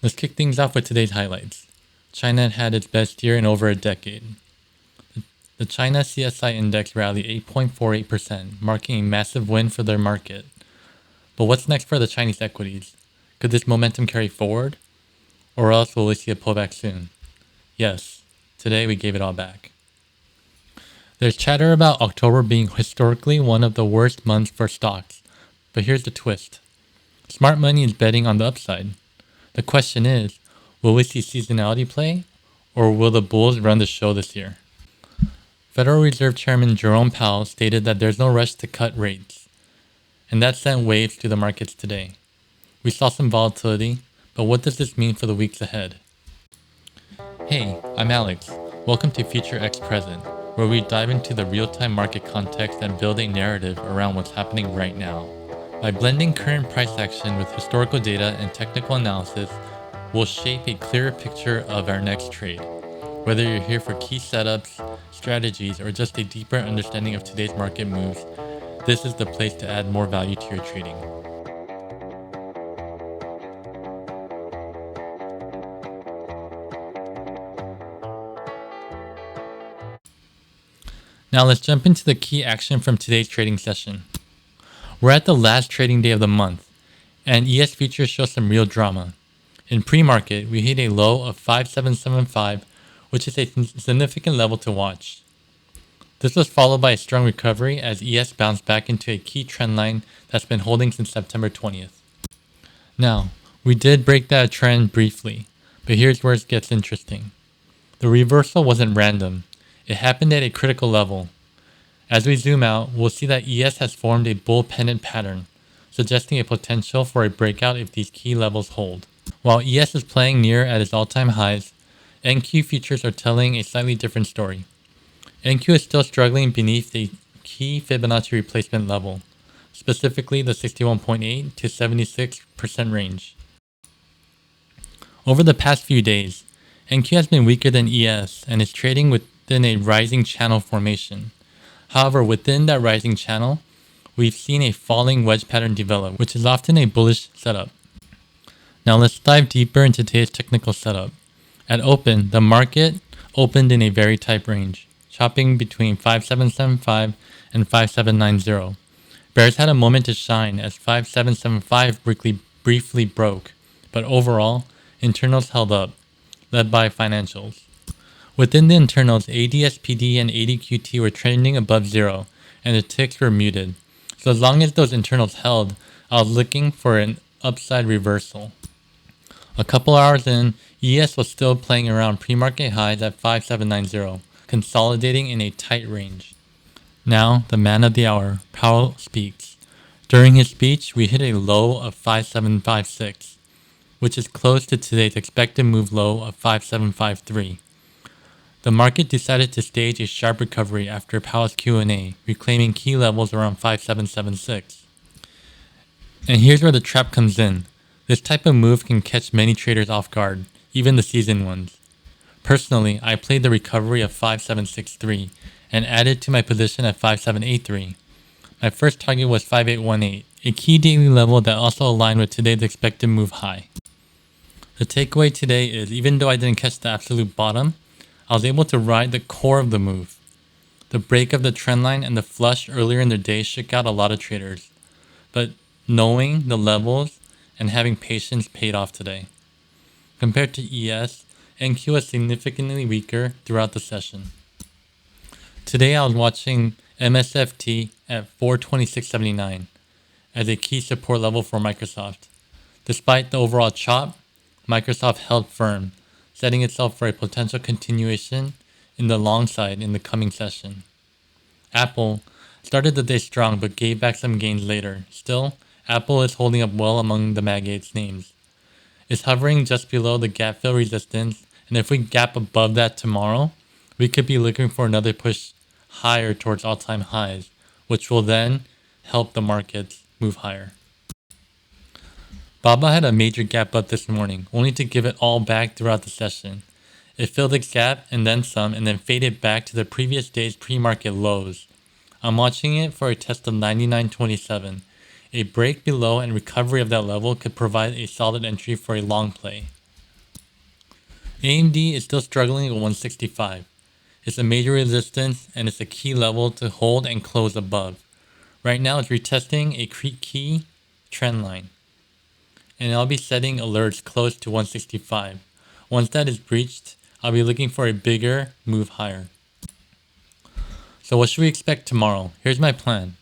Let's kick things off with today's highlights. China had its best year in over a decade. The China CSI index rallied 8.48%, marking a massive win for their market. But what's next for the Chinese equities? Could this momentum carry forward? Or else will we see a pullback soon? Yes, today we gave it all back. There's chatter about October being historically one of the worst months for stocks. But here's the twist. Smart money is betting on the upside. The question is, will we see seasonality play, or will the bulls run the show this year? Federal Reserve Chairman Jerome Powell stated that there's no rush to cut rates, and that sent waves to the markets today. We saw some volatility, but what does this mean for the weeks ahead? Hey, I'm Alex. Welcome to Future X Present, where we dive into the real-time market context and build a narrative around what's happening right now. By blending current price action with historical data and technical analysis, we'll shape a clearer picture of our next trade. Whether you're here for key setups, strategies, or just a deeper understanding of today's market moves, this is the place to add more value to your trading. Now let's jump into the key action from today's trading session. We're at the last trading day of the month, and ES futures show some real drama. In pre-market, we hit a low of 5775, which is a significant level to watch. This was followed by a strong recovery as ES bounced back into a key trend line that's been holding since September 20th. Now, we did break that trend briefly, but here's where it gets interesting. The reversal wasn't random. It happened at a critical level. As we zoom out, we'll see that ES has formed a bull pennant pattern, suggesting a potential for a breakout if these key levels hold. While ES is playing near at its all-time highs, NQ futures are telling a slightly different story. NQ is still struggling beneath the key Fibonacci replacement level, specifically the 61.8 to 76% range. Over the past few days, NQ has been weaker than ES and is trading within a rising channel formation. However, within that rising channel, we've seen a falling wedge pattern develop, which is often a bullish setup. Now let's dive deeper into today's technical setup. At open, the market opened in a very tight range, chopping between 5775 and 5790. Bears had a moment to shine as 5775 briefly broke, but overall, internals held up, led by financials. Within the internals, ADSPD and ADQT were trending above zero, and the ticks were muted. So as long as those internals held, I was looking for an upside reversal. A couple hours in, ES was still playing around pre-market highs at 5790, consolidating in a tight range. Now, the man of the hour, Powell, speaks. During his speech, we hit a low of 5756, which is close to today's expected move low of 5753. The market decided to stage a sharp recovery after Powell's Q&A, reclaiming key levels around 5776. And here's where the trap comes in. This type of move can catch many traders off guard, even the seasoned ones. Personally, I played the recovery of 5763 and added to my position at 5783. My first target was 5818, a key daily level that also aligned with today's expected move high. The takeaway today is even though I didn't catch the absolute bottom, I was able to ride the core of the move. The break of the trend line and the flush earlier in the day shook out a lot of traders, but knowing the levels and having patience paid off today. Compared to ES, NQ was significantly weaker throughout the session. Today I was watching MSFT at 426.79 as a key support level for Microsoft. Despite the overall chop, Microsoft held firm, setting itself for a potential continuation in the long side in the coming session. Apple started the day strong but gave back some gains later. Still, Apple is holding up well among the MAGA's names. It's hovering just below the gap fill resistance, and if we gap above that tomorrow, we could be looking for another push higher towards all-time highs, which will then help the markets move higher. Baba had a major gap up this morning, only to give it all back throughout the session. It filled its gap and then some, and then faded back to the previous day's pre-market lows. I'm watching it for a test of 99.27. A break below and recovery of that level could provide a solid entry for a long play. AMD is still struggling at 165. It's a major resistance and it's a key level to hold and close above. Right now it's retesting a key trend line. And I'll be setting alerts close to 165. Once that is breached, I'll be looking for a bigger move higher. So what should we expect tomorrow? Here's my plan.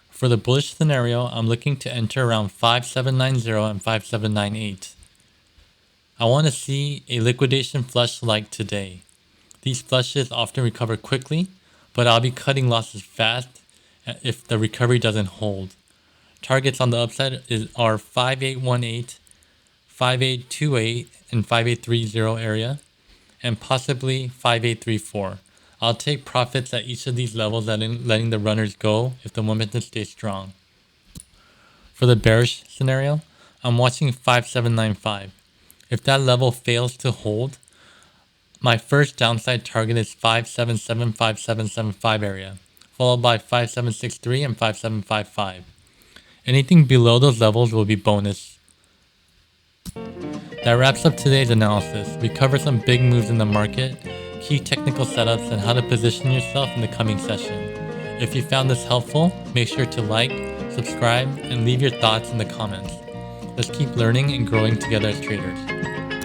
For the bullish scenario, I'm looking to enter around 5790 and 5798. I want to see a liquidation flush like today. These flushes often recover quickly, but I'll be cutting losses fast if the recovery doesn't hold. Targets on the upside are 5818, 5828, and 5830 area, and possibly 5834. I'll take profits at each of these levels, letting the runners go if the momentum stays strong. For the bearish scenario, I'm watching 5795. If that level fails to hold, my first downside target is 577, 5775 area, followed by 5763 and 5755. Anything below those levels will be bonus. That wraps up today's analysis. We covered some big moves in the market, key technical setups, and how to position yourself in the coming session. If you found this helpful, make sure to like, subscribe, and leave your thoughts in the comments. Let's keep learning and growing together as traders.